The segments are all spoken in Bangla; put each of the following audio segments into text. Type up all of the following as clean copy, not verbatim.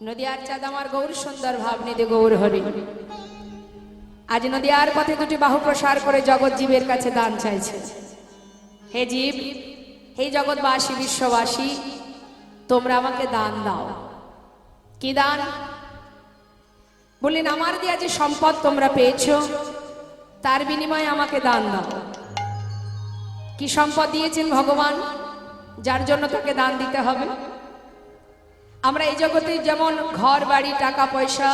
নদিয়ার চাঁদ আমার গৌর সুন্দর ভাবনিধি গৌর হরি। আজ নদিয়ার পথে দুটি বাহু প্রসার করে জগৎ জীবের কাছে দান চাইছে। হে জীব, হে জগৎবাসী, বিশ্ববাসী, তোমরা আমাকে দান দাও। কি দান? বললেন আমার দিয়া যে সম্পদ তোমরা পেয়েছো তার বিনিময়ে আমাকে দান দাও। কি সম্পদ দিয়েছেন ভগবান, যার জন্য তাকে দান দিতে হবে? আমরা এই জগতে যেমন ঘর বাড়ি, টাকা পয়সা,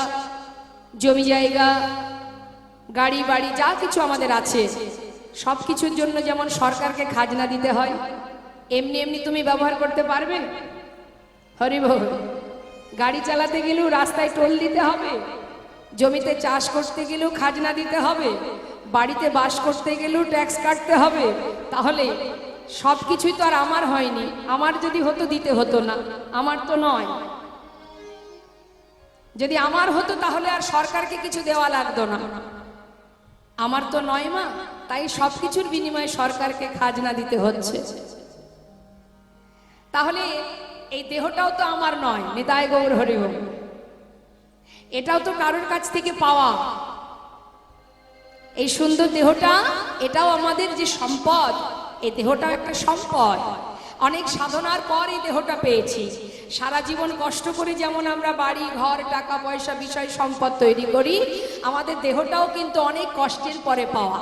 জমি জায়গা, গাড়ি বাড়ি যা কিছু আমাদের আছে, সব কিছুর জন্য যেমন সরকারকে খাজনা দিতে হয়, এমনি এমনি তুমি ব্যবহার করতে পারবে? হরি বল। গাড়ি চালাতে গেলেও রাস্তায় টোল দিতে হবে, জমিতে চাষ করতে গেলেও খাজনা দিতে হবে, বাড়িতে বাস করতে গেলেও ট্যাক্স কাটতে হবে। তাহলে সব কিছুই তো আর আমার হয়নি। আমার যদি হতো দিতে হতো না, আমার তো নয়। যদি আমার হতো তাহলে আর সরকারকে কিছু দেওয়া লাগতো না। আমার তো নয় মা, তাই সব কিছুর বিনিময়ে সরকারকে খাজনা দিতে হচ্ছে। তাহলে এই দেহটাও তো আমার নয়, নিতাই গৌর হরি বল। এটাও তো কারোর কাছ থেকে পাওয়া। এই সুন্দর দেহটা, এটাও আমাদের যে সম্পদ, এই দেহটাও একটা সম্পদ। অনেক সাধনার পর এই দেহটা পেয়েছি। সারা জীবন কষ্ট করে যেমন আমরা বাড়ি ঘর, টাকা পয়সা, বিষয় সম্পদ তৈরি করি, আমাদের দেহটাও কিন্তু অনেক কষ্টের পরে পাওয়া,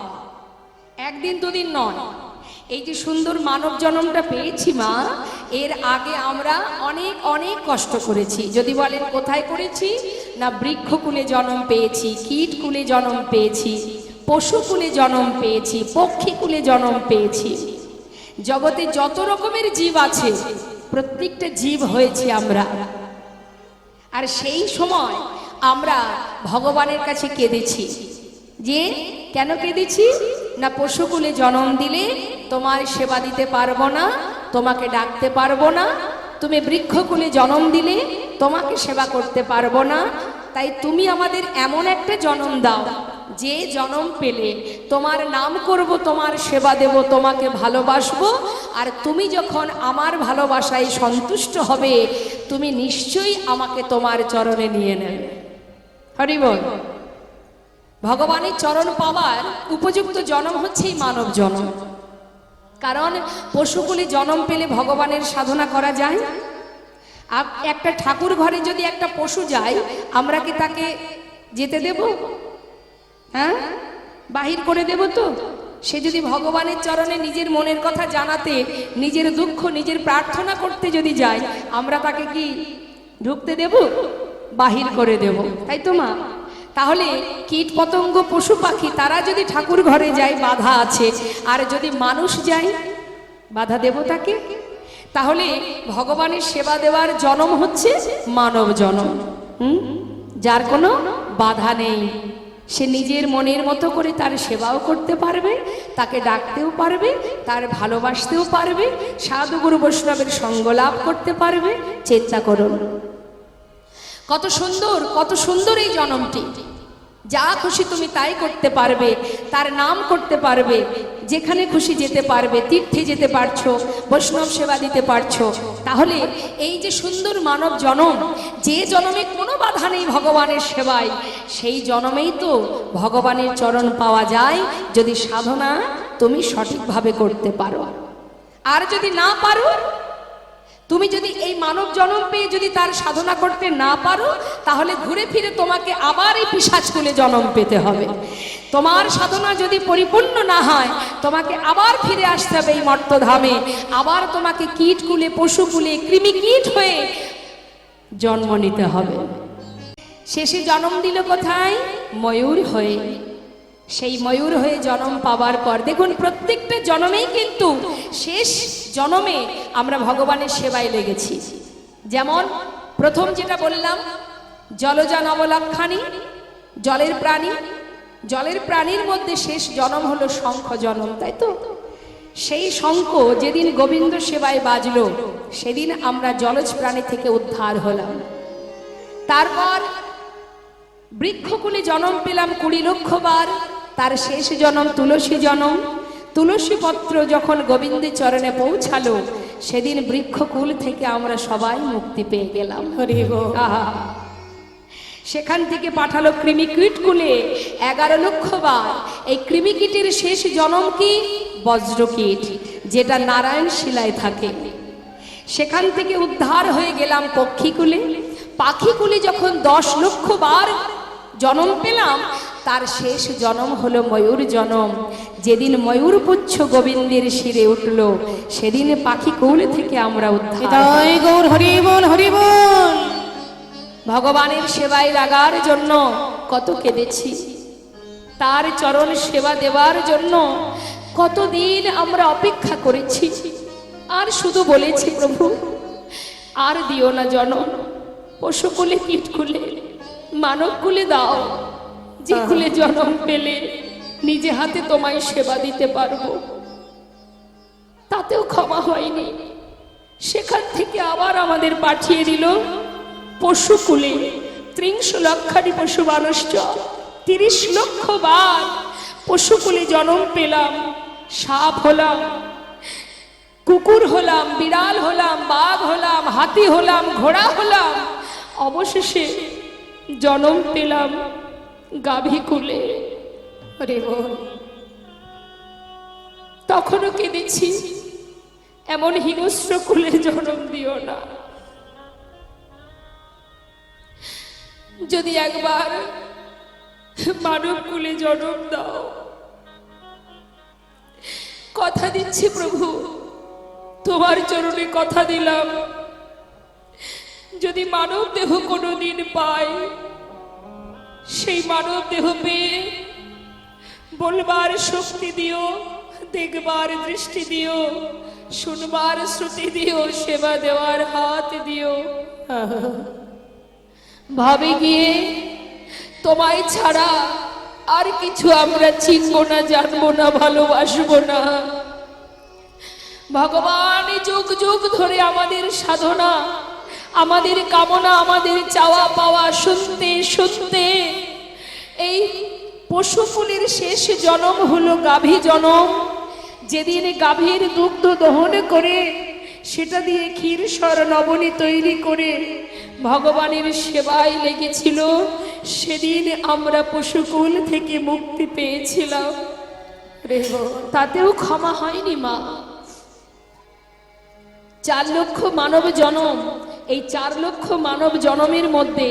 একদিন দুদিন নয়। এই যে সুন্দর মানব জন্মটা পেয়েছি মা, এর আগে আমরা অনেক অনেক কষ্ট করেছি। যদি বলেন কোথায় করেছি, না বৃক্ষকুলে জন্ম পেয়েছি, কীটকুলে জন্ম পেয়েছি, পশুকুলে জন্ম পেয়েছি, পক্ষীকুলে জন্ম পেয়েছি। জগতে যত রকমের জীব আছে প্রত্যেকটা জীব হয়েছে আমরা। আর সেই সময় আমরা ভগবানের কাছে কেঁদেছি। যে কেন কেঁদেছি? না পশুকুলে জন্ম দিলে তোমার সেবা দিতে পারবো না, তোমাকে ডাকতে পারবো না। তুমি বৃক্ষকুলে জন্ম দিলে তোমাকে সেবা করতে পারবো না। তাই তুমি আমাদের এমন একটা জন্ম দাও, যে জন্ম পেলে তোমার নাম করব, তোমার সেবা দেব, তোমাকে ভালোবাসবো। আর তুমি যখন আমার ভালোবাসায় সন্তুষ্ট হবে, তুমি নিশ্চয়ই আমাকে তোমার চরণে নিয়ে নেবে। হরি বল। ভগবানের চরণ পাওয়ার উপযুক্ত জন্ম হচ্ছে এই মানব জন্ম। কারণ পশুকুলে জন্ম পেলে ভগবানের সাধনা করা যায়। একটা ঠাকুর ঘরে যদি একটা পশু যায়, আমরা কি তাকে যেতে দেব? হ্যাঁ, বাহির করে দেব তো? সে যদি ভগবানের চরণে নিজের মনের কথা জানাতে, নিজের দুঃখ, নিজের প্রার্থনা করতে যদি যায়, আমরা তাকে কি ঢুকতে দেব? বাহির করে দেব, তাই তো মা? তাহলে কীট পতঙ্গ, পশু পাখি, তারা যদি ঠাকুর ঘরে যায় বাধা আছে, আর যদি মানুষ যায় বাধা দেব তাকে? তাহলে ভগবানের সেবা দেওয়ার জন্ম হচ্ছে মানব জন্ম। যার কোনো বাধা নেই, সে নিজের মনের মতো করে তার সেবাও করতে পারবে, তাকে ডাকতেও পারবে, তার ভালোবাসতেও পারবে, সাধু গুরু বৈষ্ণবের সঙ্গ লাভ করতে পারবে। চেষ্টা করুন। কত সুন্দর, কত সুন্দর এই জন্মটি। যা খুশি তুমি তাই করতে পারবে, তার নাম করতে পারবে, যেখানে খুশি যেতে পারবে, তীর্থে যেতে পারছো, বৈষ্ণব সেবা দিতে পারছো। তাহলে এই যে সুন্দর মানব জন্ম, যে জন্মে কোনো বাধা নেই ভগবানের সেবায়, সেই জন্মেই তো ভগবানের চরণ পাওয়া যায়, যদি সাধনা তুমি সঠিকভাবে করতে পারো। আর যদি না পারো, তুমি যদি এই মানব জন্ম পেয়ে যদি তার সাধনা করতে না পারো, তাহলে ঘুরে ফিরে তোমাকে আবার এই পিশাচকুলে জন্ম পেতে হবে। তোমার সাধনা যদি পরিপূর্ণ না হয়, তোমাকে আবার ফিরে আসতে হবে এই মর্তধামে। আবার তোমাকে কীটকুলে, পশুকুলে, কৃমি কীট হয়ে জন্ম নিতে হবে। শেষে জন্ম দিল কোথায়? ময়ূর হয়ে। সেই ময়ূর হয়ে জন্ম পাওয়ার পর দেখুন, প্রত্যেকটা জন্মেই কিন্তু শেষ জন্মে আমরা ভগবানের সেবায় লেগেছি। যেমন প্রথম যেটা বললাম, জলজা নবলক্ষাণী, জলের প্রাণী। জলের প্রাণীর মধ্যে শেষ জন্ম হলো শঙ্খ জন্ম, তাই তো? সেই শঙ্খ যেদিন গোবিন্দ সেবায় বাজলো, সেদিন আমরা জলজ প্রাণী থেকে উদ্ধার হলাম। তারপর বৃক্ষকুলে জন্ম পেলাম 20 লক্ষ বার। তার শেষ জন্ম তুলসী জন্ম। তুলসী পত্র যখন গোবিন্দের চরণে পৌঁছালো, সেদিন বৃক্ষকুল থেকে আমরা সবাই মুক্তি পেয়ে গেলাম। হরি বল। আহা! সেখান থেকে পাঠালো কৃমিকীট কুলে 11 লক্ষ বার। এই কৃমিকীটের শেষ জন্ম কি? বজ্রকীট, যেটা নারায়ণ শিলায় থাকে। সেখান থেকে উদ্ধার হয়ে গেলাম পক্ষীকুলে। পাখিকুলে যখন 10 লক্ষ বার জন্ম পেলাম, তার শেষ জন্ম হলো ময়ূর জন্ম। যেদিন ময়ূরপুচ্ছ গোবিন্দের শিরে উঠল, সেদিন পাখিকুল থেকে আমরা উদ্ধার। জয় গৌর, হরি বল, হরি বল। ভগবানের সেবায় লাগার জন্য কত কেঁদেছি, তার চরণ সেবা দেওয়ার জন্য কতদিন আমরা অপেক্ষা করেছি। আর শুধু বলেছি, প্রভু আর দিও না জনম, পশুকুলে কীটকুলে মানব কুলে দাও, যে কুলে জন্ম পেলে নিজে হাতে তোমায় সেবা দিতে পারবো। তাতেও ক্ষমা হয়নি। সেখান থেকে আবার আমাদের পাঠিয়ে দিল পশুকুলে। 30 লক্ষারি পশু মানুষ্য, 30 লক্ষ বার পশুকুলে জন্ম পেলাম। সাপ হলাম, কুকুর হলাম, বিড়াল হলাম, বাঘ হলাম, হাতি হলাম, ঘোড়া হলাম, অবশেষে জন্ম পেলাম গাভীকুলে। হরি বল। তখনও কেঁদেছি, এমন হিংস্র কুলে জন্ম দিও না। যদি একবার মানব কুলে জন্ম দাও, কথা দিচ্ছি প্রভু, তোমার চরণে কথা দিলাম, যদি মানব দেহ কোনোদিন পাই, সেই মানব দেহ পেয়ে বলবার শক্তি দিও, দেখবার দৃষ্টি দিও, শুনবার শ্রুতি দিও, সেবা দেওয়ার হাত দিও। ভাবে গিয়ে তোমায় ছাড়া আর কিছু আমরা চিনবো না, জানবো না, ভালোবাসবো না। ভগবান যুগ যুগ ধরে আমাদের সাধনা, আমাদের কামনা, আমাদের চাওয়া পাওয়া শুনতে শুনতে এই পশুকুলের শেষ জন্ম হলো গাভী জন্ম। যেদিন গাভীর দুগ্ধ দহন করে সেটা দিয়ে ক্ষীর সর নবনী তৈরি করে ভগবানের সেবায় লেগেছিল, সেদিন আমরা পশুকুল থেকে মুক্তি পেয়েছিলাম। তাতেও ক্ষমা হয়নি মা। 4 লক্ষ মানব জনম, এই 4 লক্ষ মানব জনমের মধ্যে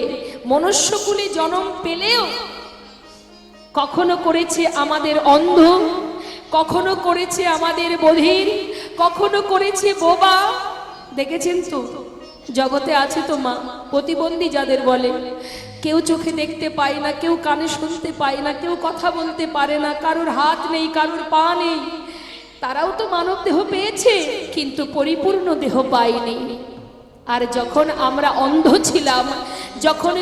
মনুষ্যকুলে জন্ম পেলেও কখনো করেছে আমাদের অন্ধ, কখনো করেছে আমাদের বধির, কখনো করেছে বোবা। দেখেছেন তো, জগতে আছে তো মা প্রতিবন্ধী যাদের বলে, কেউ চোখে দেখতে পায় না, কেউ কানে শুনতে পায় না, কেউ কথা বলতে পারে না, কারোর হাত নেই, কারোর পা নেই। তারাও তো মানব দেহ পেয়েছে, কিন্তু পরিপূর্ণ দেহ পায়নি। আর যখন আমরা অন্ধ ছিলাম, যখন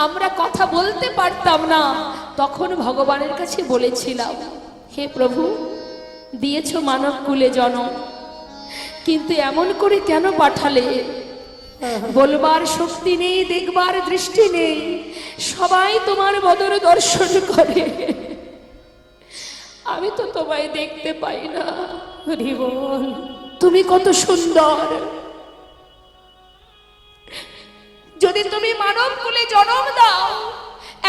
আমরা কথা বলতে পারতাম না, তখন ভগবানের কাছে বলেছিলাম, হে প্রভু, দিয়েছ মানব কুলে জন্ম, কিন্তু এমন করে কেন পাঠালে? বলবার শক্তি নেই, দেখবার দৃষ্টি নেই, সবাই তোমার বদর দর্শন করে, আমি তো তোমায় দেখতে পাই না। হরি বল। তুমি কত সুন্দর, যদি তুমি মানব কুলে জন্ম দাও,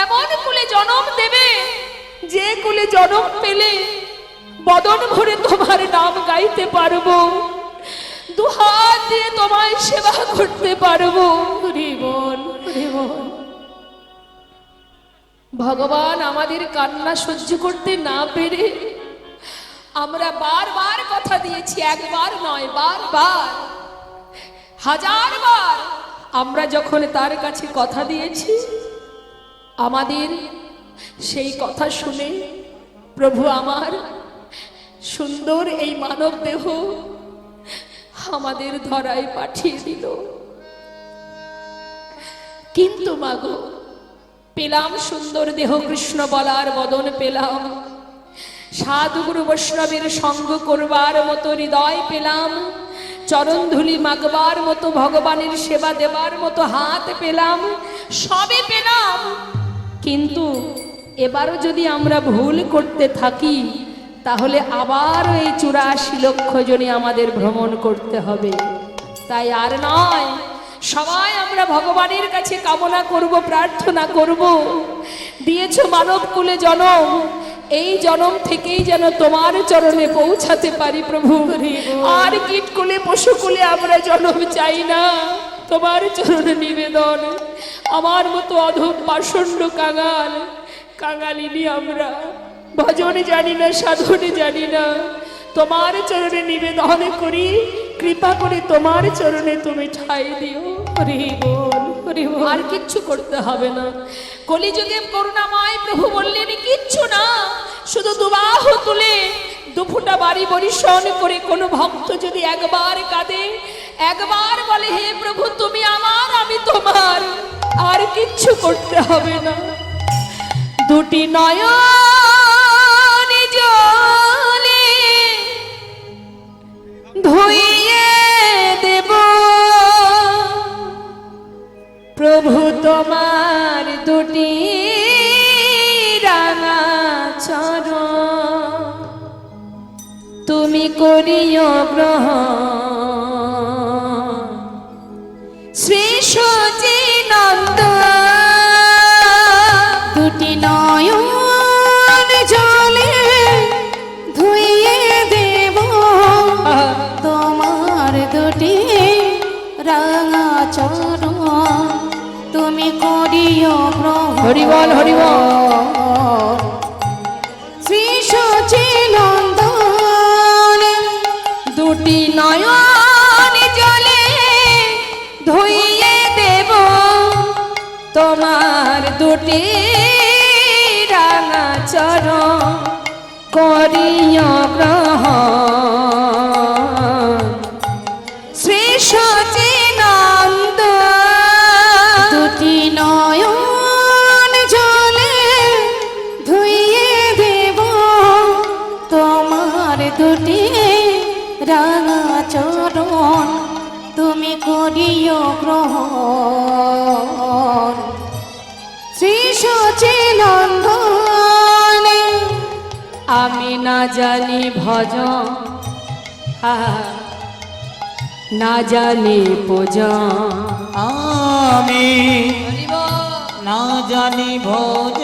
এমন কুলে জন্ম দেবে যে কুলে জন্ম পেলে বদন ভরে তোমার নাম গাইতে পারবো, দুহাত দিয়ে তোমায় সেবা করতে পারবো। হরি বল, হরি বল। ভগবান আমাদের কান্না সহ্য করতে না পেরে আমরা বারবার কথা দিয়েছি, একবার নয়, বারবার, 1000 বার আমরা যখন তার কাছে কথা দিয়েছি, আমাদের সেই কথা শুনে প্রভু আমার সুন্দর এই মানব দেহ আমাদের ধরায় পাঠিয়ে দিল। কিন্তু মাগো, পেলাম সুন্দর দেহ, কৃষ্ণ বলার বদন পেলাম, সাধু গুরু বৈষ্ণবের সঙ্গ করবার মতো হৃদয় পেলাম, চরণ ধুলি মাগবার মতো, ভগবানের সেবা দেবার মতো হাত পেলাম, সবে পেলাম। কিন্তু এবারও যদি আমরা ভুল করতে থাকি, তাহলে আবার এই 84 লক্ষ জনে আমাদের ভ্রমণ করতে হবে। তাই আর নয়, সবাই আমরা ভগবানের কাছে কামনা করব, প্রার্থনা করব, দিয়েছো মানব কুলে জনম, এই জনম থেকেই যেন তোমার চরণে পৌঁছাতে পারি প্রভু। আর কীটকুলে পশুকুলে আমরা জন্ম চাই না, তোমার চরণে নিবেদন। আমার মতো অধম পাষণ্ড কাঙাল, কাঙালিনী আমরা, ভজনে জানি না, সাধনে জানি না, তোমার চরণে নিবেদন করি, কৃপা করে তোমার চরণে তুমি ঠাই দিও। আর কিচ্ছু করতে হবে না। কলিযুগে করুণাময় প্রভু বললেন কিচ্ছু না, শুধু দুবাহু তুলে দুফুটা বাড়ি বরিশন করে কোনো ভক্ত যদি একবার কাঁদে, একবার বলে হে প্রভু তুমি আমার, আমি তোমার, আর কিচ্ছু করতে হবে না। দুটি নয়ন জলে ধুইয়ে দেব প্রভু তোমার দুটি রাঙা চরণ, তুমি করিও গ্রহণ। শ্রী সচিনন্দ দুটি নয়ন জলে ধুইয়ে দেব তোমার দুটি রাঙা চরণ, তুমি করিও গ্রহণ। হরি বল, হরি বল। শ্রী সচিনন্দন দুটি নয়ন জলে ধুইয়ে দেব তোমার দুটি রাঙা চরণ, করিও গ্রহণ। শ্রী সচিনন্দ দুটি নয়ন জলে ধুইয়ে দেব তোমার দুটি রাঙা চরণ, তুমি করিও গ্রহণ। শ্রী সচিনন্দন আমি না জানি ভজন, না জানি পূজন, আমি না জানি ভোজ,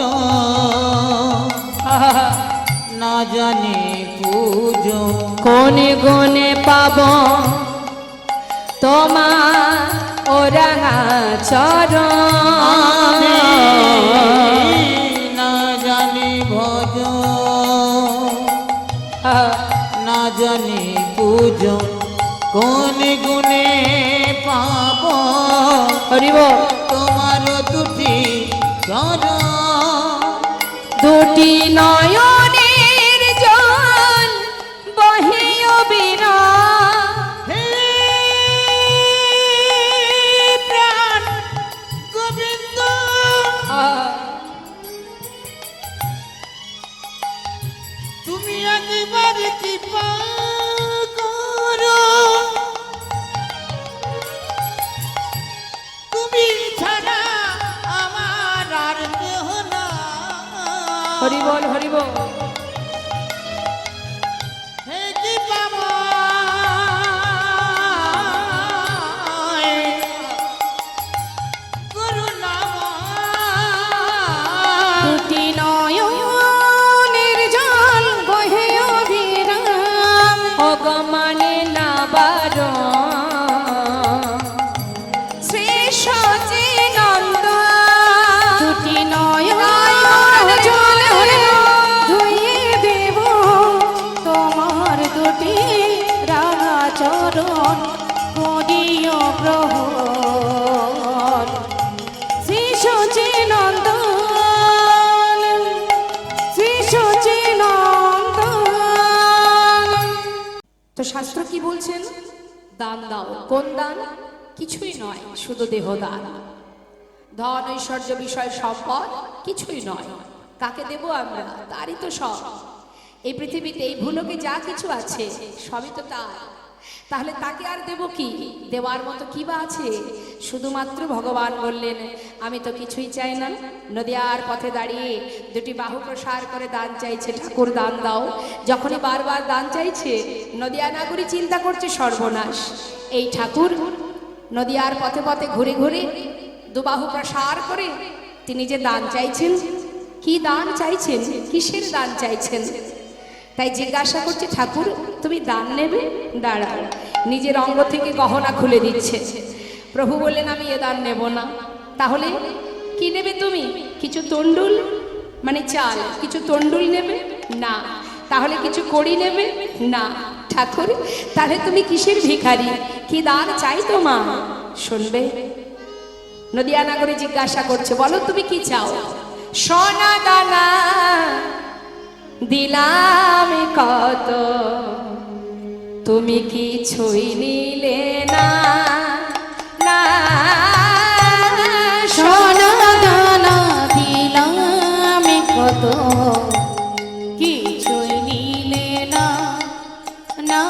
না জানি পূজো, কোন গুণে পাব তোমার ও রাঙা চরণ। না জানি ভোজ, না জানি পূজো, কোন গুণে পাব হরিব তোমার দুটি চরণ। দুটি নয়নের জল বহিও বিনা, হে প্রাণ গোবিন্দ, তুমি একবার কৃপা করো, তুমি ছাড়া আমার আর কেহ না। হরি বল, হরি বল। হে কৃপাময়, করুণাময়, দুটি নয়নের জল বহে অবিরাম, ভগবানে না বারণ। শ্রী সচিনন্দ দুটি নয়ন জলে ধুইয়ে দেব তোমার দুটি রাঙা চরণ, করিও গ্রহণ। শ্রী সচিনন্দন শ্রী সচিনন্দন। তো শাস্ত্র কি বলছেন? দান দাও। কোন দান? কিছুই নয়, শুধু দেহ দান। ধন ঐশ্বর্য বিষয় সম্পদ কিছুই নয়। কাকে দেব আমরা? তারই তো সব। এই পৃথিবীতে এই ভুলোকে যা কিছু আছে সবই তো তার। তাহলে তাকে আর দেব কি? দেওয়ার মতো কি বা আছে? শুধুমাত্র ভগবান বললেন, আমি তো কিছুই চাই না। নদিয়ার পথে দাঁড়িয়ে দুটি বাহু প্রসার করে দান চাইছে, ঠাকুর দান দাও। যখনই বারবার দান চাইছে, নদিয়া নাগরী চিন্তা করছে সর্বনাশ। এই ঠাকুর নদিয়ার পথে পথে ঘুরে ঘুরে দুবাহু প্রসার করে তিনি যে দান চাইছেন, কি দান চাইছেন, কিসের দান চাইছেন? তাই জিজ্ঞাসা করছে, ঠাকুর তুমি দান নেবে? দাঁড়াও। নিজের অঙ্গ থেকে গহনা খুলে দিচ্ছে। প্রভু বললেন, আমি এ দান নেব না। তাহলে কি নেবে তুমি? কিছু তন্ডুল মানে চাল, কিছু তন্ডুল নেবে? না। তাহলে কিছু কড়ি নেবে? না। ঠাকুর তাহলে তুমি কিসের ভিখারি? কি দান চাই তোমার? শুনবে। নদিয়া নাগরে জিজ্ঞাসা করছে, বলো তুমি কি চাও? সোনা দানা দিলাম কত, তুমি কিছুই নিলে না। না সোনা দানা দিলাম কত, কিছুই নিলে না। না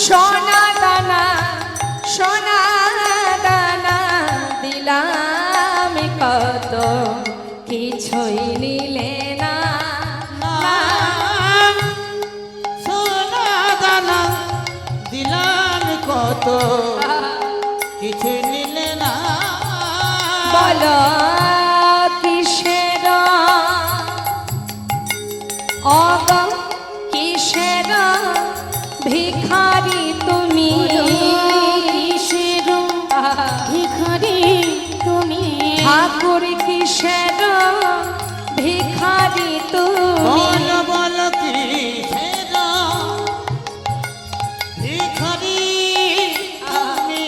সোনা দানা, সোনা দানা দিলাম কত, কিছুই নিলে না। সোনা দানা দিলাম কত, কিছু নিলে না। বলো কিসের অগ, কিসের ভিখারি তুমি? কিসের ভিখারি তুমি? ঠাকুর কিসের ভিখারি তুমি? বল বল কি সেরা ভিখারি তুমি?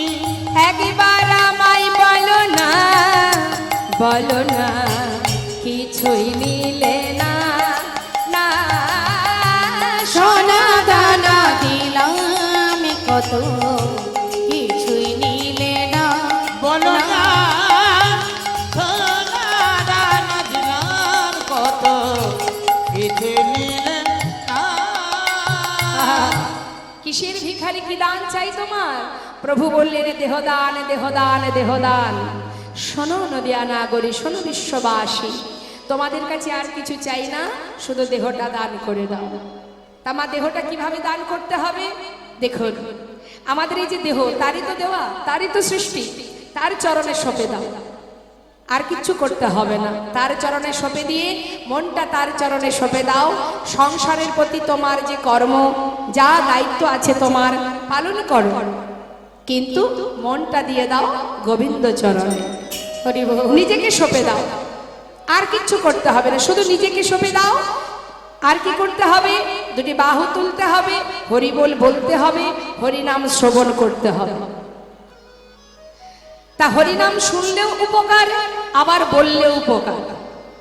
একবার আমায় বলো না, বলো না কিছুই নিলে না। না সোনা দানা দিলাম কত, কিছুই নিলে না। বলো না সোনা দানা দিলাম কত, কিছু নিলে না। কিসের ভিখারি? কি দান চাই তোমার? প্রভু বললেন, দেহদান, দেহদান, দেহদান। শোনো নদিয়া নাগরী, শোনো বিশ্ববাসী, তোমাদের কাছে আর কিছু চাই না, শুধু দেহটা দান করে দাও। তা মা, দেহটা কিভাবে দান করতে হবে? দেখুন, আমাদের এই যে দেহ, তারই তো দেওয়া, তারই তো সৃষ্টি। তার চরণে সঁপে দাও, আর কিচ্ছু করতে হবে না। তার চরণে সঁপে দিয়ে মনটা তার চরণে সঁপে দাও। সংসারের প্রতি তোমার যে কর্ম, যা দায়িত্ব আছে তোমার, পালন করো, কিন্তু মনটা দিয়ে দাও গোবিন্দ চরণে। হরি বল। নিজেকে সঁপে দাও, আর কিচ্ছু করতে হবে না, শুধু নিজেকে সঁপে দাও। আর কি করতে হবে? দুটি বাহু তুলতে হবে, হরি বল বলতে হবে, হরি নাম শ্রবণ করতে হবে। তা হরিনাম শুনলেও উপকার, আবার বললেও উপকার।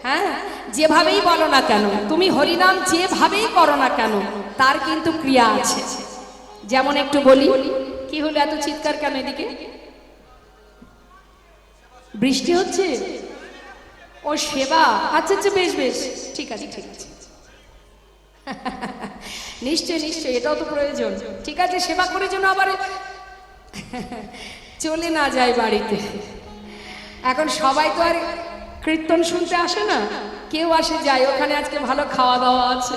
হ্যাঁ, যেভাবেই বলো না কেন, তুমি হরিনাম যেভাবেই করো না কেন, তার কিন্তু ক্রিয়া আছে। যেমন একটু বলি, কি হলো এত চিৎকার কেন এদিকে? বৃষ্টি হচ্ছে? ও সেবা, আচ্ছা আচ্ছা, বেশ বেশ, ঠিক আছে ঠিক আছে। নিশ্চয় নিশ্চয়, এটাও তো প্রয়োজন। ঠিক আছে, সেবা করে যেন আবার চলে না যায় বাড়িতে। এখন সবাই তো আর কীর্তন শুনতে আসে না, কেউ আসে যায়, ওখানে আজকে ভালো খাওয়া দাওয়া আছে,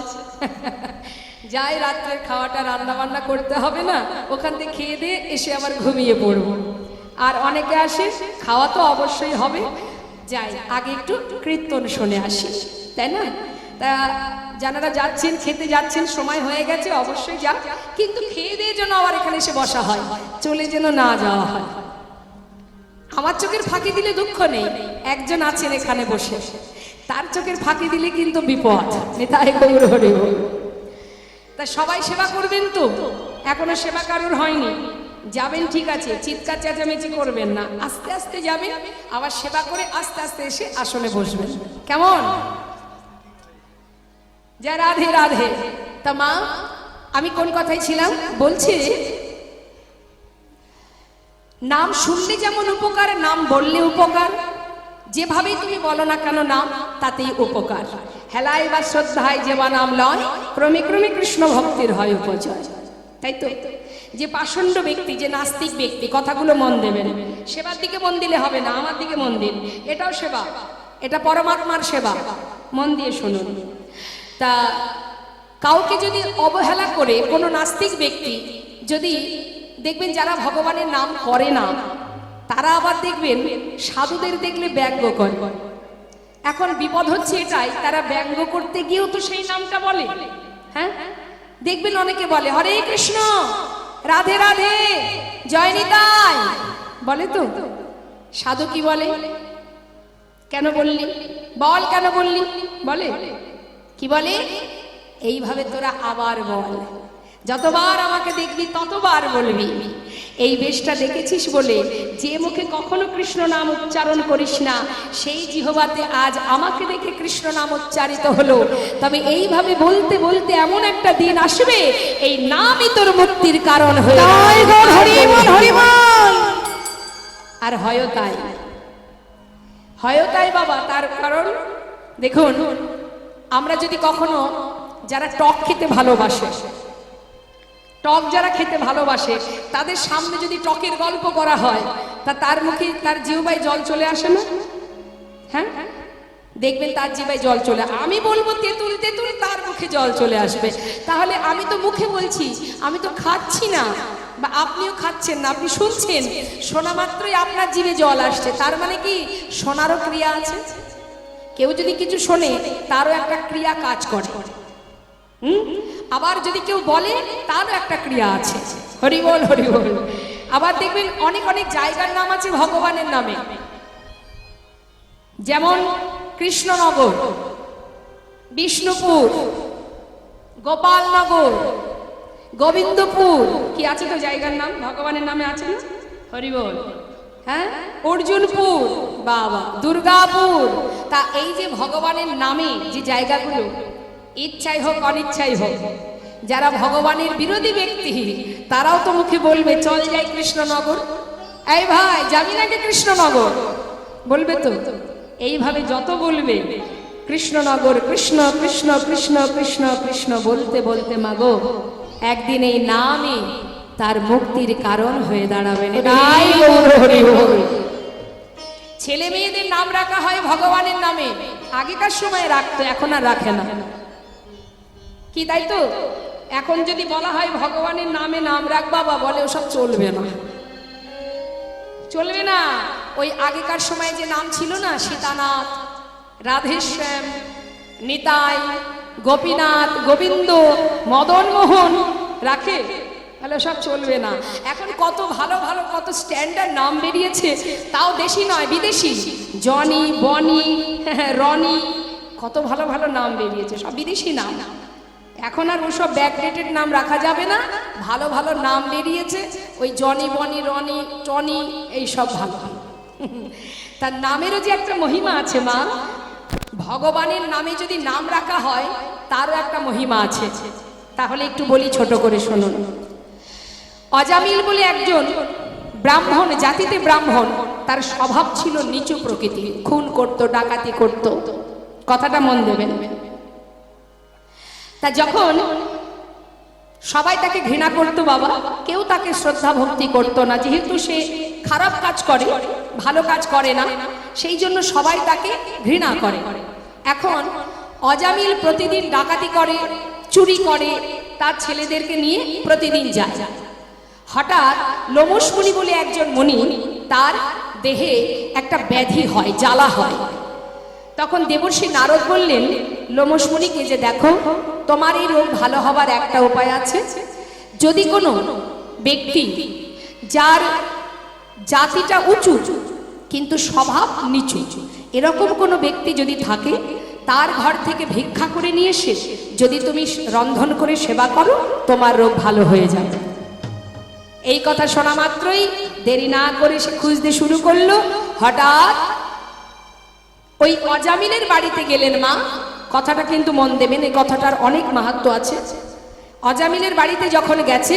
যাই রাত্রের খাওয়াটা রান্না বান্না করতে হবে না, ওখান থেকে খেয়ে দিয়ে এসে আবার ঘুমিয়ে পড়বো। আর অনেকে আসে, খাওয়া তো অবশ্যই হবে, যাই আগে একটু কীর্তন শুনে আসি, তাই না? তা যারা যাচ্ছেন, খেতে যাচ্ছেন, সময় হয়ে গেছে, অবশ্যই যাক, কিন্তু খেয়ে দিয়ে যেন আবার এখানে এসে বসা হয়, চলে যেন না যাওয়া হয়। আমার চোখের ফাঁকি দিলে দুঃখ নেই, একজন আছেন এখানে বসে, তার চোখের ফাঁকি দিলে কিন্তু বিপদ। নিতাই গৌর হরি বল। তা সবাই সেবা করবেন তো? এখনো সেবা কারোর হয়নি? যাবেন, ঠিক আছে, চিৎকার চেঁচামেচি করবেন না, আস্তে আস্তে যাবেন, আবার সেবা করে আস্তে আস্তে এসে আসনে বসবেন, কেমন? যা রাধে রাধে। তা মা, আমি কোন কথাই ছিলাম? বলছি, নাম শুনলে যেমন উপকার, নাম বললে উপকার, যেভাবেই তুমি বলো না কেন নাম, তাতেই উপকার। হেলায় বা শ্রদ্ধায় যেবা নাম লয়, ক্রমে ক্রমে কৃষ্ণ ভক্তির হয় উপজয়। তাই তো? যে পাষণ্ড ব্যক্তি, যে নাস্তিক ব্যক্তি, কথাগুলো মন দেবেন। সেবার দিকে মন দিলে হবে না, আমার দিকে মন দিন। এটাও সেবা, এটা পরমাত্মার সেবা, মন দিয়ে শুনুন। তা কাউকে যদি অবহেলা করে কোনো নাস্তিক ব্যক্তি যদি দেখবেন, যারা ভগবানের নাম করে না তারা আবার দেখবেন সাধুদের দেখলে ব্যঙ্গ করে। এখন বিপদ হচ্ছে এটাই, তারা ব্যঙ্গ করতে গিয়েও তো সেই নামটা বলে। হ্যাঁ, দেখবেন অনেকে বলে হরে কৃষ্ণ, রাধে রাধে, জয় নিতাই বলে। তো সাধু কি বলে? কেন বললি বল, কেন বললি বলে, কি বলে? এইভাবে তোরা আবার বল, যতবার আমাকে দেখবি ততবার বলবি। এই বেশটা দেখেছিস বলে যে মুখে কখনো কৃষ্ণ নাম উচ্চারণ করিস না, সেই জিহ্বাতে আজ আমাকে দেখে কৃষ্ণ নাম উচ্চারিত হলো। তবে এইভাবে বলতে বলতে এমন একটা দিন আসবে, এই নামই তোর মুক্তির কারণ হয়ে আর হয় তাই, হয় তাই বাবা। তার কারণ দেখুন, আমরা যদি কখনো, যারা টক খেতে ভালোবাসে, টক যারা খেতে ভালোবাসে, তাদের সামনে যদি টকের গল্প করা হয়, তা তার মুখে, তার জিহ্বায় জল চলে আসে না? হ্যাঁ, দেখবেন তার জিহ্বায় জল চলে। আমি বলবো তেঁতুল তেঁতুল, তার মুখে জল চলে আসবে। তাহলে আমি তো মুখে বলছি, আমি তো খাচ্ছি না, বা আপনিও খাচ্ছেন না, আপনি শুনছেন, শোনা মাত্রই আপনার জিভে জল আসছে। তার মানে কি শোনারও ক্রিয়া আছে? কেউ যদি কিছু শোনে, তারও একটা ক্রিয়া কাজ করে। আবার যদি কেউ বলে, তারও একটা ক্রিয়া আছে। হরি বল, হরি বল। আবার দেখবেন অনেক অনেক জায়গার নাম আছে ভগবানের নামে, যেমন কৃষ্ণনগর, বিষ্ণুপুর, গোপালনগর, গোবিন্দপুর, কি আছে তো জায়গার নাম ভগবানের নামে আছে না? হরি বল। হ্যাঁ, অর্জুনপুর, বাবা, দুর্গাপুর। তা এই যে ভগবানের নামে যে জায়গাগুলো, ইচ্ছাই হোক অনিচ্ছাই হোক, যারা ভগবানের বিরোধী ব্যক্তি তারাও তো মুখে বলবে চল যাই কৃষ্ণনগর, এই ভাই যাবি নাকি কৃষ্ণনগর, বলবে তো। এইভাবে যত বলবে কৃষ্ণনগর, কৃষ্ণ কৃষ্ণ কৃষ্ণ কৃষ্ণ কৃষ্ণ বলতে বলতে মাগো, একদিন এই নামই তার মুক্তির কারণ হয়ে দাঁড়াবে। ছেলে মেয়েদের নাম রাখা হয় ভগবানের নামে, আগেকার সময় রাখতো, এখন আর রাখে না। কি তাই তো? এখন যদি বলা হয় ভগবানের নামে নাম রাখ বাবা, বলে ওসব চলবে না, চলবে না। ওই আগেকার সময় যে নাম ছিল না, সীতানাথ, রাধেশ্যাম, নিতাই, গোপীনাথ, গোবিন্দ, মদন মোহন রাখে, তাহলে সব চলবে না। এখন কত ভালো ভালো, কত স্ট্যান্ডার্ড নাম বেরিয়েছে, তাও দেশি নয়, বিদেশি। জনি, বনি, রনি, কত ভালো ভালো নাম বেরিয়েছে, সব বিদেশি নাম। এখন আর ওসব ব্যাকডেটেড নাম রাখা যাবে না, ভালো ভালো নাম বেরিয়েছে, ওই জনি, বনি, রনি, টনি, এইসব ভালো। তার নামেরও যে একটা মহিমা আছে মা, ভগবানের নামে যদি নাম রাখা হয় তারও একটা মহিমা আছে। তাহলে একটু বলি, ছোট করে শুনুন। অজামিল বলে একজন ব্রাহ্মণ, জাতিতে ব্রাহ্মণ, তার স্বভাব ছিল নিচু প্রকৃতি, খুন করত, ডাকাতি করত, কথাটা মন দেবেন। তা যখন সবাই তাকে ঘৃণা করতো বাবা, কেউ তাকে শ্রদ্ধা ভক্তি করতো না, যেহেতু সে খারাপ কাজ করে, ভালো কাজ করে না, সেই জন্য সবাই তাকে ঘৃণা করে। এখন অজামিল প্রতিদিন ডাকাতি করে, চুরি করে, তার ছেলেদেরকে নিয়ে প্রতিদিন যায়। হঠাৎ লোমশ মুনি বলে একজন মুনি, তার দেহে একটা ব্যাধি হয়, জ্বালা হয়। তখন দেবর্ষি নারদ বললেন লোমশ মুনিকে যে দেখো, তোমার এই রোগ ভালো হবার একটা উপায় আছে। যদি কোনো ব্যক্তি যার জাতিটা উঁচু কিন্তু স্বভাব নিচু, এরকম কোনো ব্যক্তি যদি থাকে, তার ঘর থেকে ভিক্ষা করে নিয়ে এসে যদি তুমি রন্ধন করে সেবা করো, তোমার রোগ ভালো হয়ে যাবে। এই কথা শোনা মাত্রই দেরি না করে সে খুঁজতে শুরু করলো। হঠাৎ ওই অজামিলের বাড়িতে গেলেন মা, কথাটা কিন্তু মন দেবেন, এই কথাটার অনেক মাহাত্ম্য আছে। অজামিলের বাড়িতে যখন গেছে,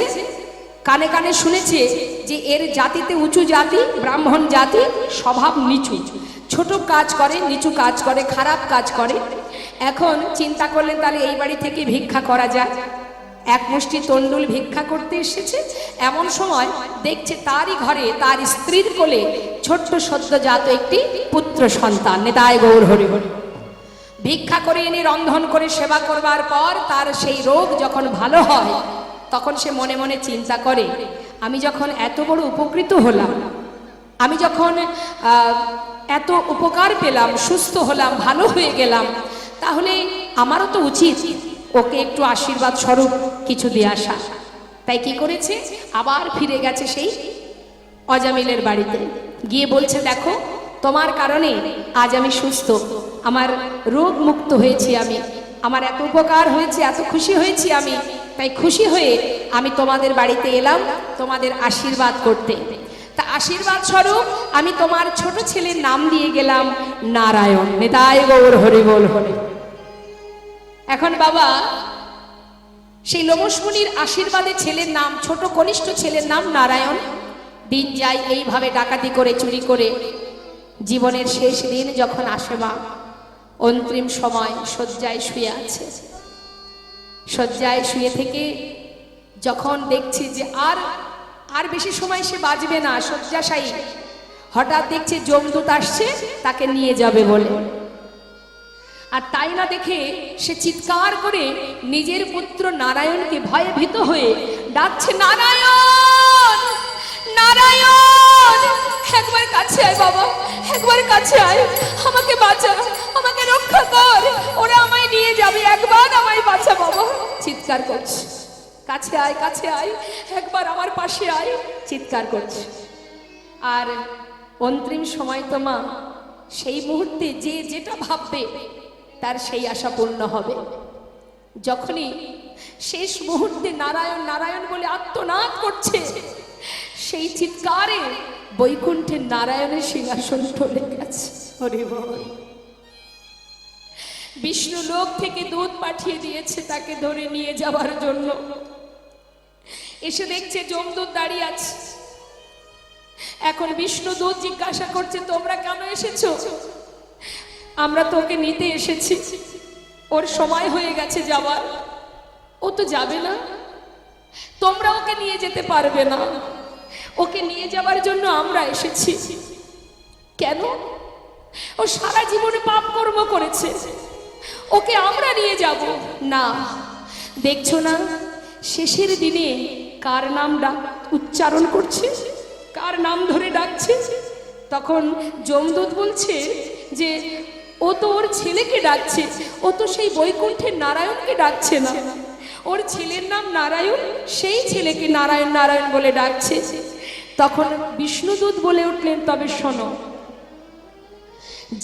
কানে কানে শুনেছে যে এর জাতিতে উঁচু জাতি, ব্রাহ্মণ জাতি, স্বভাব নিচু, ছোট কাজ করে, নিচু কাজ করে, খারাপ কাজ করে। এখন চিন্তা করলেন তাহলে এই বাড়ি থেকে ভিক্ষা করা যায়। এক মুষ্টি তণ্ডুল ভিক্ষা করতে এসেছে। এমন সময় দেখছে তারই ঘরে তার স্ত্রীর কোলে ছোট্ট সদ্যজাত একটি পুত্র সন্তান। নেতায় গৌর হরি হরি। ভিক্ষা করে এনে রন্ধন করে সেবা করবার পর তার সেই রোগ যখন ভালো হয়, তখন সে মনে মনে চিন্তা করে, আমি যখন এত বড় উপকৃত হলাম, আমি যখন এত উপকার পেলাম, সুস্থ হলাম, ভালো হয়ে গেলাম, তাহলে আমারও তো উচিত ওকে একটু আশীর্বাদ স্বরূপ কিছু দিয়ে আসা। তাই কি করেছে, আবার ফিরে গেছে সেই অজামিলের বাড়িতে। গিয়ে বলছে, দেখো তোমার কারণে আজ আমি সুস্থ, আমার রোগ মুক্ত হয়েছি, আমি আমার এত উপকার হয়েছে, এত খুশি হয়েছি আমি, তাই খুশি হয়ে আমি তোমাদের বাড়িতে এলাম তোমাদের আশীর্বাদ করতে। তা আশীর্বাদ স্বরূপ আমি তোমার ছোট ছেলের নাম দিয়ে গেলাম নারায়ণ। নেতায় গৌর হরি বল হরি। এখন বাবা সেই লোমসমুনির আশীর্বাদে ছেলের নাম, ছোট কনিষ্ঠ ছেলের নাম নারায়ণ। দিন যায় এইভাবে ডাকাতি করে, চুরি করে। জীবনের শেষ দিন যখন আসে, মা অন্তিম সময় শয্যায় শুয়ে আছে। শয্যায় শুয়ে থেকে যখন দেখছি যে আর বেশি সময় সে বাঁচবে না, শয্যাশায়ী, হঠাৎ দেখছে যমদূত আসছে তাকে নিয়ে যাবে বলে। আর তাই না দেখে সে চিৎকার করে নিজের পুত্র নারায়ণকে ভয়ে ভীত হয়ে ডাকছে, নারায়ণ নারায়ণ, একবার কাছে আয় বাবা, একবার কাছে আয়, আমাকে বাঁচা, আমাকে রক্ষা কর, ওরা আমায় নিয়ে যাবে, একবার আমায় বাঁচা বাবা। চিৎকার করছে, কাছে আয়, কাছে আয়, একবার আমার পাশে আয়, চিৎকার করছে। আর অন্তিম সময় তো মা, সেই মুহূর্তে যে যেটা ভাববে তার সেই আশা পূর্ণ হবে। যখনই শেষ মুহূর্তে নারায়ণ নারায়ণ বলে আত্মনাদ করছে, সেই চিৎকারে বৈকুণ্ঠের নারায়ণের সিংহাসন টলে গেছে। হরি বল। বিষ্ণু লোক থেকে দূত পাঠিয়ে দিয়েছে তাকে ধরে নিয়ে যাওয়ার জন্য। এসে দেখছে যমদূত দাঁড়িয়ে আছে। এখন বিষ্ণু দূত জিজ্ঞাসা করছে, তোমরা কেন এসেছো? আমরা তো ওকে নিতে এসেছি, ওর সময় হয়ে গেছে যাওয়ার, ও তো যাবে না, তোমরা ওকে নিয়ে যেতে পারবে না, ওকে নিয়ে যাওয়ার জন্য আমরা এসেছি। কেন? ও সারা জীবনে পাপ কর্ম করেছে, ওকে আমরা নিয়ে যাব না। দেখছো না শেষের দিনে কার নাম উচ্চারণ করছে, কার নাম ধরে ডাকছে? তখন যমদূত বলছে যে ও তো ওর ছেলেকে ডাকছে, ও তো সেই বৈকুণ্ঠের নারায়ণকে ডাকছে না, ওর ছেলের নাম নারায়ণ, সেই ছেলেকে নারায়ণ নারায়ণ বলে ডাকছে। তখন বিষ্ণুদূত বলে উঠলেন, তবে শোনো,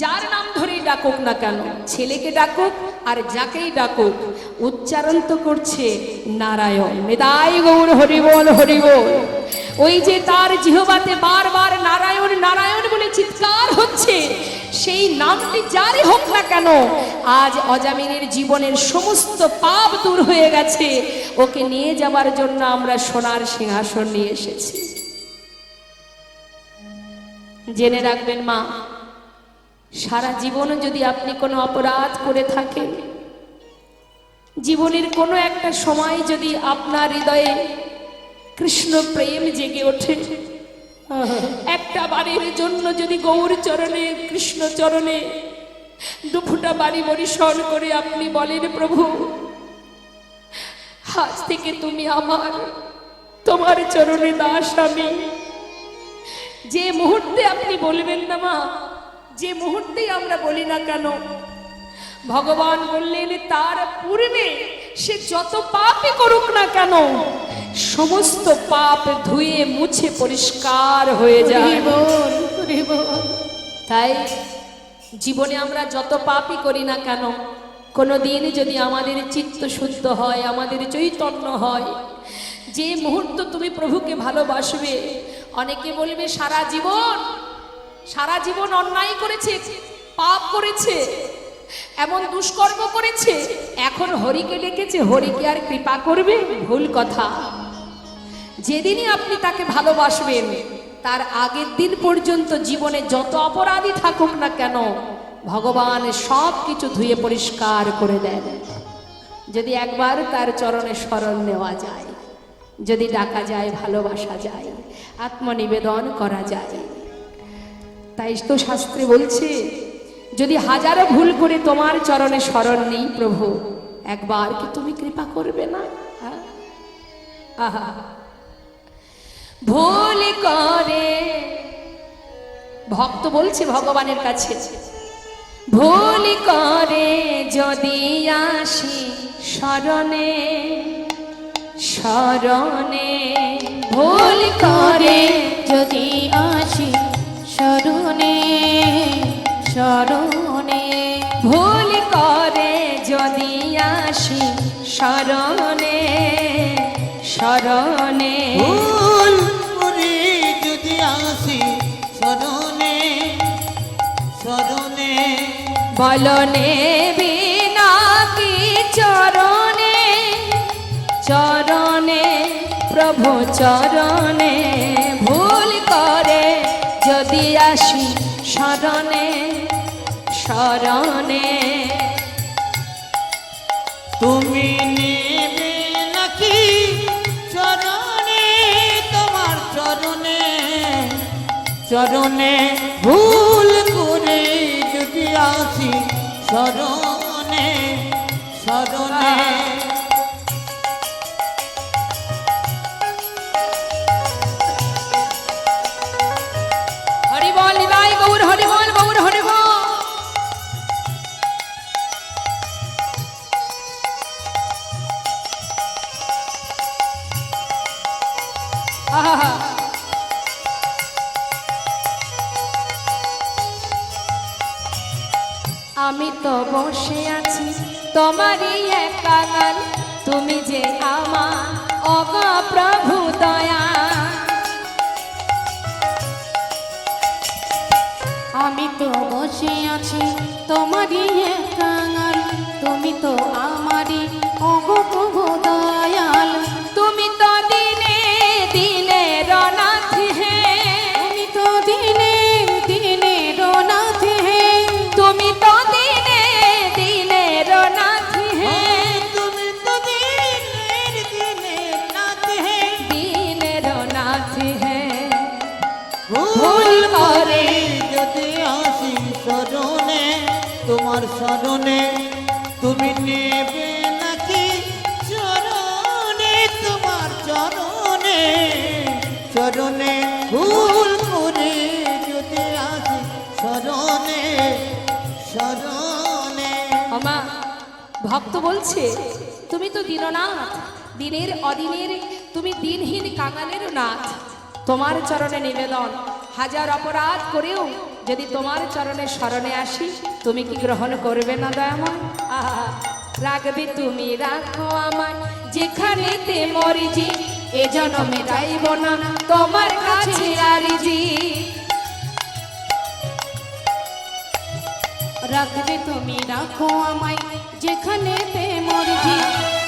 যার নাম ধরেই ডাকুক না কেন, ছেলেকে ডাকুক আর যাকেই ডাকুক, উচ্চারণ তো করছে নারায়ণ। নিতাই গৌর হরি বল হরি বল। ওই যে তার জিহ্বাতে বারবার নারায়ণ নারায়ণ বলে চিৎকার হচ্ছে, সেই নামটি যারই হোক না কেন, আজ অজামিনের জীবনের সমস্ত পাপ দূর হয়ে গেছে। ওকে নিয়ে যাবার জন্য আমরা সোনার সিংহাসন নিয়ে এসেছি। জেনে রাখবেন মা, সারা জীবন যদি আপনি কোনো অপরাধ করে থাকেন, জীবনের কোনো একটা সময় যদি আপনার হৃদয়ে কৃষ্ণ প্রেম জেগে ওঠে, একটা বাড়ির জন্য যদি গৌর চরণে, কৃষ্ণ চরণে দুফুটা বাড়ি বরিশন করে আপনি বলেন, প্রভু আজ থেকে তুমি আমার, তোমার চরণে দাস আমি। যে মুহূর্তে আপনি বলবেন না মা, যে মুহূর্তেই আমরা বলি না কেন, ভগবান বললেন তার পূর্বে সে যত পাপই করুক না কেন, সমস্ত পাপ ধুয়ে মুছে পরিষ্কার হয়ে যায়। তাই জীবনে আমরা যত পাপই করি না কেন, কোনোদিন যদি আমাদের চিত্ত শুদ্ধ হয়, আমাদের চৈতন্য হয়, যে মুহূর্ত তুমি প্রভুকে ভালোবাসবে, অনেকে বলবে সারা জীবন অন্যায় করেছে, পাপ করেছে, এমন দুষ্কর্ম করেছে, এখন হরিকে ডেকেছে, হরিকে আর কৃপা করবে? ভুল কথা। যেদিনই আপনি তাকে ভালোবাসবেন, তার আগের দিন পর্যন্ত জীবনে যত অপরাধী থাকুক না কেন, ভগবান সব কিছু ধুয়ে পরিষ্কার করে দেন। যদি একবার তার চরণে শরণ নেওয়া যায়, যদি ডাকা যায়, ভালোবাসা যায়, আত্মনিবেদন করা যায়। তাই তো শাস্ত্রে বলছে, যদি হাজারো ভুল করে তোমার চরণে শরণ নেই প্রভু, একবার কি তুমি কৃপা করবে না? আহা, ভুল করে ভক্ত বলছে ভগবানের কাছে, ভুল করে যদি আসি শরণে, শরণে ভুল করে যদি আসি শরণে, শরণে ভুল করে যদি আসি শরণে, শরণে ভুল করে যদি আসি শরণে, শরণে বলনে বিনা কি চরণে, চরণে প্রভু চরণে ভুল করে যদি আসি শরণে, শরণে তুমি নেবে নাকি চরণে, তোমার চরণে, চরণে ভুল করে যদি আসি শরণে, শরণে হরি বল নিতাই গৌর হরি বল গৌর হরি বল। আহা, আমি তো বসে আছি তোমারই একা গান, তুমি যে আমার অগ প্রভু দয়া। আমি তো বসে আছি তোমারই কাঙাল, তুমি তো আমারই ওগো প্রভু দয়াল। তুমি তো দিনে দিনে রনাথ হে, তুমি তো দিনে দিনে রোনাথ হে, তুমি তো দিনে দিনে রনাথ হে, তুমি তো দিনের দিনের নাথ হে, দিনে রনাথ হে। ভুল করে যদি আসি শরণে, তোমার শরণে তুমি নেবে নাকি চরণে, তোমার চরণে, চরণে ভুল করে যদি আসি শরণে, শরণে আমা ভক্ত বলছে, তুমি তো দীননাথ, দিনের অদিনের তুমি দিনহীন কাঙালের নাথ। তোমার চরণে নিবেদন, হাজার অপরাধ করেও যদি তোমার চরণে শরণে আসি, তুমি কি গ্রহণ করবে না দয়াময়? আহা, রাখবে তুমি রাখো আমায় যেখানেতে মরিজি, এ জন্মে যাইব না তোমার কাছে আরিজি। রাখবে তুমি রাখো আমায় যেখানেতে মরজি,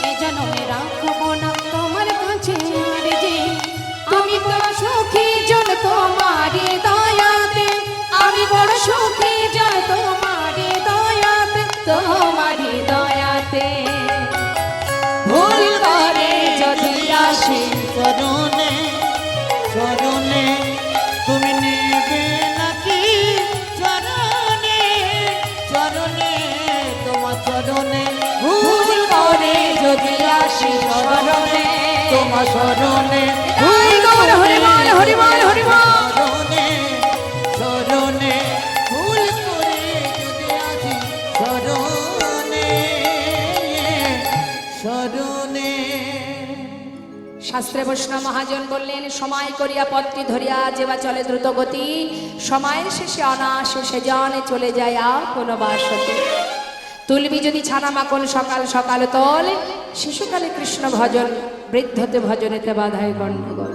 এ জন্মে রাখবো না তোমার কাছে আর যে। আমি তো সুখী জন তোমারি দয়াতে, আমি বড় সুখী জন তোমারি দয়াতে, তোমারি দয়াতে ভুল করে যদি আসি শরণে, শরণে তুমি নেবে নাকি চরণে, চরণে তোমার চরণে ভুল করে যদি আসি শরণে, তোমার শরণে হরি বল হরি বল হরি বল হরি বল। শরণে, শরণে ভুল করে যদি আসি শরণে, শরণে শাস্ত্রে বৈষ্ণব মহাজন বললেন, সময় করিয়া পথটি ধরিয়া যেবা চলে দ্রুত গতি, সময়ের শেষে অনায়াসে সে জনে চলে যায় আপন বাসতে। তুলবি যদি ছানা মাখন সকাল সকাল তল, শিশুকালে কৃষ্ণ ভজন, বৃদ্ধতে ভজনেতে বাধায় গণ্ডগোল।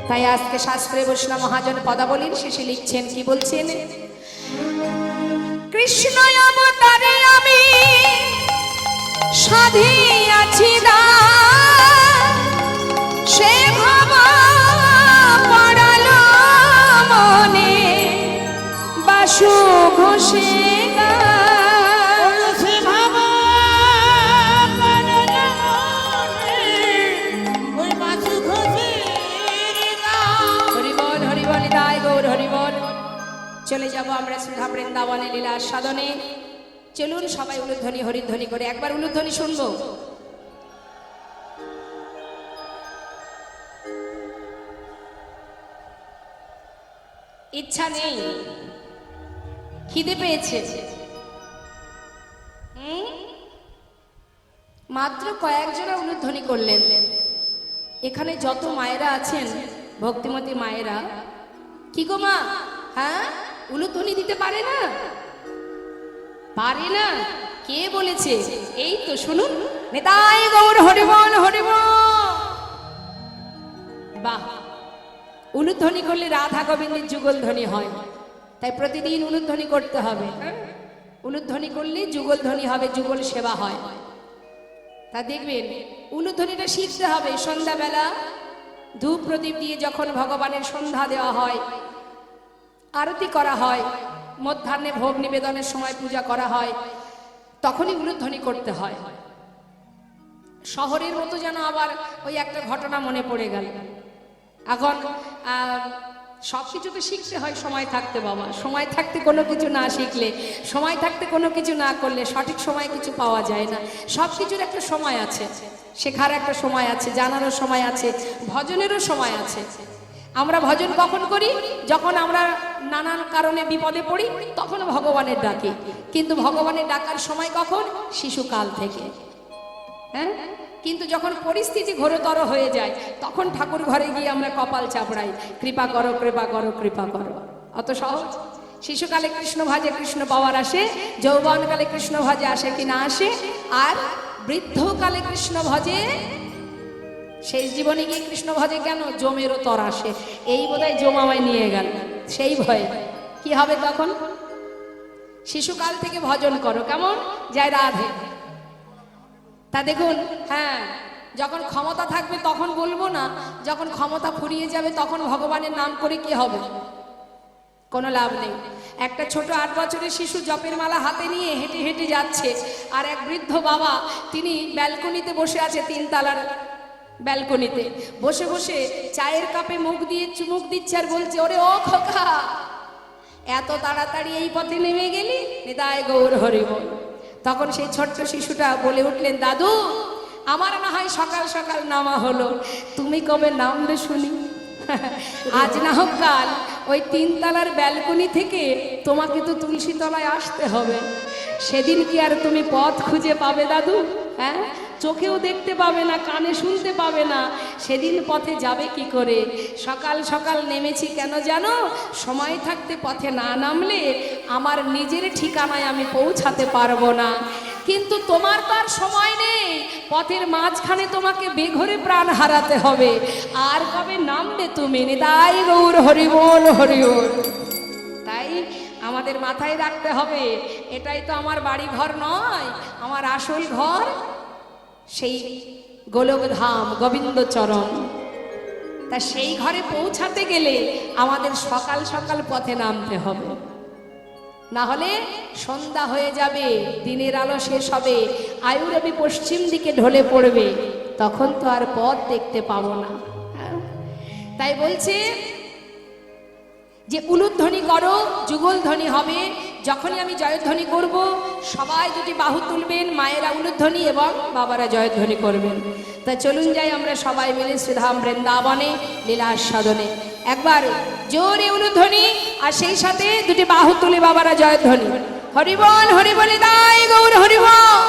তাই আজকে শাস্ত্রে বৈষ্ণব মহাজন পদাবলীর শেষে লিখছেন, কি বলছেন? কৃষ্ণ অবতারে আমি সাধিয়াছি দান, সে ভাব পড়ালো মনে বাসু ঘোষে গান। সে ভাবা চলে যাব আমরা শ্রীধাম বৃন্দাবনে লীলা আস্বাদনে। চলুন সবাই উলুধ্বনি হরিধ্বনি করে একবার উলুধ্বনি শুনবো। ইচ্ছা নেই, খিদে পেয়েছে, মাত্র কয়েকজনা উলুধ্বনি করলেন। এখানে যত মায়েরা আছেন, ভক্তিমতী মায়েরা, কি গো মা, হ্যাঁ উলুধ্বনি দিতে পারে না? পারে না? কে বলেছে? এই তো শুনুন, নিতাই গৌর হরিবল হরিবল। বাহ, উলুধ্বনি করলে রাধা গোবিন্দের যুগল ধ্বনি হয়, তাই প্রতিদিন উলুধ্বনি করতে হবে। উলুধ্বনি করলে যুগল ধ্বনি হবে, যুগল সেবা হয়। তা দেখবেন উলুধ্বনিটা শিখতে হবে। সন্ধ্যাবেলা ধূপ প্রদীপ দিয়ে যখন ভগবানের সন্ধ্যা দেওয়া হয়, আরতি করা হয়, মধ্যাহ্নে ভোগ নিবেদনের সময় পূজা করা হয়, তখনই উলুধ্বনি করতে হয়। শহরের মতো যেন আবার ওই একটা ঘটনা মনে পড়ে গেল। এখন সবকিছু তো শিখতে হয় সময় থাকতে বাবা। সময় থাকতে কোনো কিছু না শিখলে, সময় থাকতে কোনো কিছু না করলে সঠিক সময় কিছু পাওয়া যায় না। সব কিছুর একটা সময় আছে, শেখার একটা সময় আছে, জানারও সময় আছে, ভজনেরও সময় আছে। আমরা ভজন কখন করি? যখন আমরা নানান কারণে বিপদে পড়ি, তখন ভগবানের ডাকি। কিন্তু ভগবানের ডাকার সময় কখন? শিশুকাল থেকে। হ্যাঁ, কিন্তু যখন পরিস্থিতি ঘোরতর হয়ে যায়, তখন ঠাকুর ঘরে গিয়ে আমরা কপাল চাপড়াই, কৃপা করো কৃপা করো কৃপা করো। অত সহজ? শিশুকালে কৃষ্ণ ভাজে কৃষ্ণ পাওয়ার আসে, যৌবনকালে কৃষ্ণ ভাজে আসে কি না আসে, আর বৃদ্ধকালে কৃষ্ণ ভজে, শেষ জীবনে গিয়ে কৃষ্ণ ভজে কেন? জমেরও তর আসে। এই বোধহয় জম আমায় নিয়ে গেল, সেই ভয়ে কি হবে তখন? শিশুকাল থেকে ভজন করো, কেমন? জয় রাধে। তা দেখুন, হ্যাঁ, যখন ক্ষমতা থাকবে তখন বলবো না, যখন ক্ষমতা ফুরিয়ে যাবে তখন ভগবানের নাম করে কি হবে? কোনো লাভ নেই। একটা ছোট 8 বছরের শিশু জপের মালা হাতে নিয়ে হেঁটে হেঁটে যাচ্ছে, আর এক বৃদ্ধ বাবা তিনি ব্যালকনিতে বসে আছে, 3 তলার ব্যালকনিতে বসে বসে চায়ের কাপে মুখ দিয়ে চুমুক দিচ্ছে আর বলছে, ওরে ও খোকা, এত তাড়াতাড়ি এই পথে নেমে গেলি? নিতাই গৌর হরিবল। তখন সেই ছোট্ট শিশুটা বলে উঠলেন, দাদু আমার না হয় সকাল সকাল নামা হলো, তুমি কবে নামলে শুনি? আজ না হোক কাল ওই 3 তলার ব্যালকনি থেকে তোমাকে তো তুলসী তলায় আসতে হবে। সেদিন কি আর তুমি পথ খুঁজে পাবে দাদু? হ্যাঁ, চোখেও দেখতে পাবে না, কানে শুনতে পাবে না, সেদিন পথে যাবে কি করে? সকাল সকাল নেমেছি কেন জানো? সময় থাকতে পথে না নামলে আমার নিজের ঠিকানায় আমি পৌঁছাতে পারবো না। কিন্তু তোমার তো আর সময় নেই, পথের মাঝখানে তোমাকে বেঘরে প্রাণ হারাতে হবে। আর কবে নামবে তুমি? নিতাই গৌর হরিবল হরিবল। তাই আমাদের মাথায় রাখতে হবে, এটাই তো আমার বাড়ি ঘর নয়, আমার আসল ঘর সেই গোলকধাম গোবিন্দ চরণ। তা সেই ঘরে পৌঁছাতে গেলে আমাদের সকাল সকাল পথে নামতে হবে, না হলে সন্ধ্যা হয়ে যাবে, দিনের আলো শেষ হবে, আয়ুরবি পশ্চিম দিকে ঢলে পড়বে, তখন তো আর পথ দেখতে পাবো না। তাই বলছে যে উলুধ্বনি করো, যুগল ধ্বনি হবে। যখনই আমি জয়ধ্বনি করব, সবাই যদি বাহু তুলবেন, মায়েরা উলুধ্বনি এবং বাবারা জয়ধ্বনি করবেন। তা চলুন যাই আমরা সবাই মিলে শ্রীধাম বৃন্দাবনে লীলা আস্বাদনে। একবার জোরে উলুধ্বনি, আর সেই সাথে দুটি বাহু তুলে বাবারা জয়ধ্বনি। হরিবল হরিবল নিতাই গৌর হরিবল।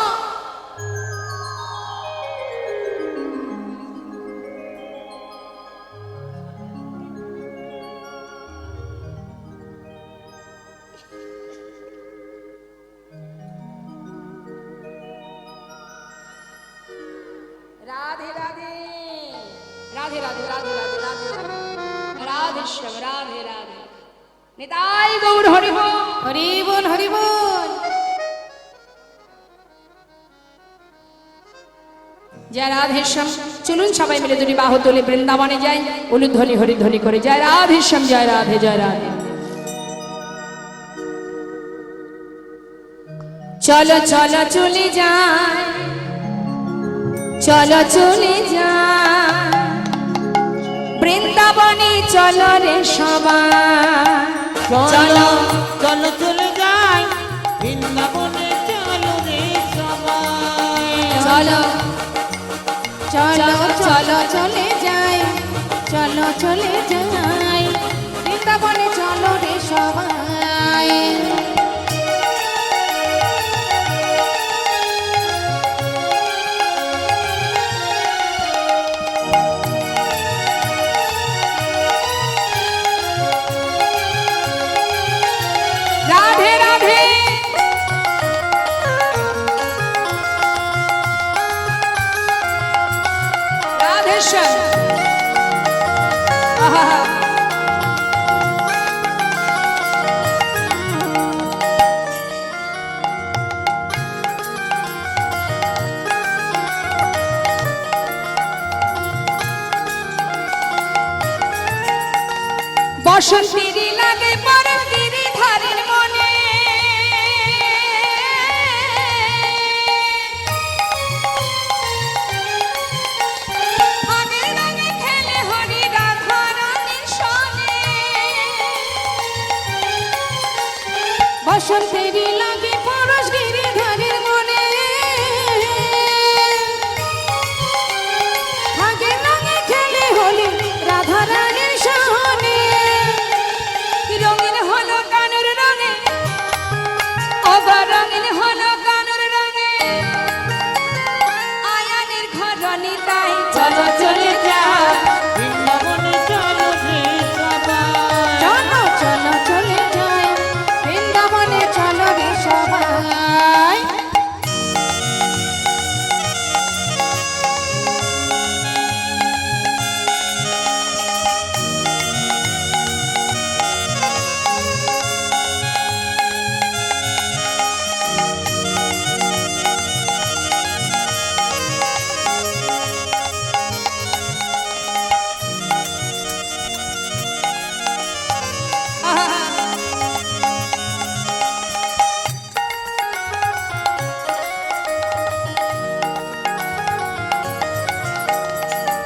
রাধে রাধে রাধে রাধে রাধে রাধে রাধে রাধে শ্যাম রাধে রাধে নিতাই গৌর হরিবল হরিবল হরিবল। জয় রাধে শ্যাম। চলুন সবাই মিলে দুটি বাহু তুলে বৃন্দাবনে যাই, উলুধ্বনি হরিধ্বনি করে। জয় রাধে শ্যাম, জয় রাধে জয় রাধে। চলো চলো চলে যাই, চলো চলে যাই বৃন্দাবনে, চলো রে সবাই। চলো চলো চলে যাই বৃন্দাবনে চলো রে সবাই চলো চলো চলো চলে যাই, চলো চলে যাই বৃন্দাবনে চলো রে সবাই। রাধে রাধে রাধেশ্বর আহা বসন্তেরি লাগে পরম গিরিধারীর মনে ফাগের রঙে খেলে হরি রাধা রানীর সনে বসন্তেরি লাগে পরশ গিরিধারীর মনে, ভাগে রঙে খেলে হোলি রাধা রানীর সনে। রঙিন হলো কানুর রঙে আবার রঙিন হলো কানুর রঙে আয়ানের ঘরনি তাই চলো চলে যাই বৃন্দাবনে চলো রে সবাই চলো চলো চলে যাই বৃন্দাবনে চলো রে সবাই।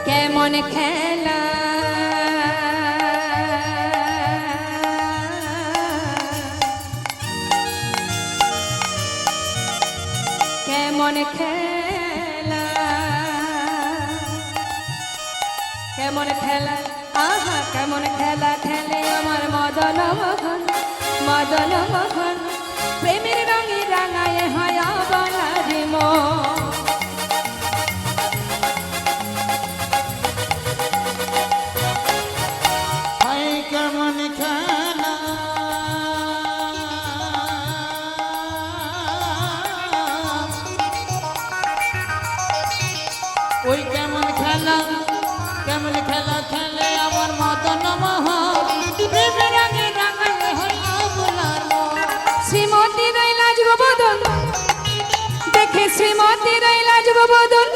কেমন খেলা কেমন খেলা কেমন খেলা আহা কেমন খেলা খেলে আমার মদন মোহন মদন মোহন প্রেমের রঙে রাঙায় হয় বলারে মন হাই কেমন খেলা ওই কেমন খেলা খেলে আমার মদন মোহন প্রেমের রঙে রাঙালে হইয়া বলার মন শ্রীমতী রইলাজ বদন দেখে শ্রীমতী রইলাজ বদন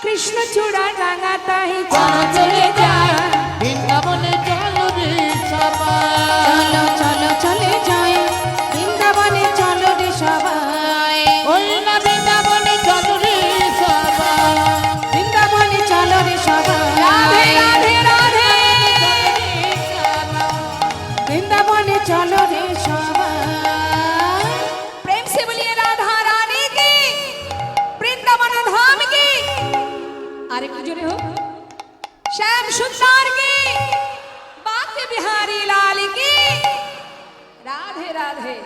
কৃষ্ণ চূড়া রাঙা তাই চলো চলে যায় বৃন্দাবনে চলো রে সবাই চলো চলো চলে যাই বৃন্দাবনে চলো রে সবাই। ওই না বৃন্দাবনে চলো রে সবাই বৃন্দাবনে চলো রে রাধে সবাই। রাধে রাধে বৃন্দাবনে চলো রে সবাই। प्रेम से बोलिए राधा रानी की वृंदावन धाम की अरे कुछ जोरे हो श्याम सुंदर की बाके बिहारी लाल की राधे राधे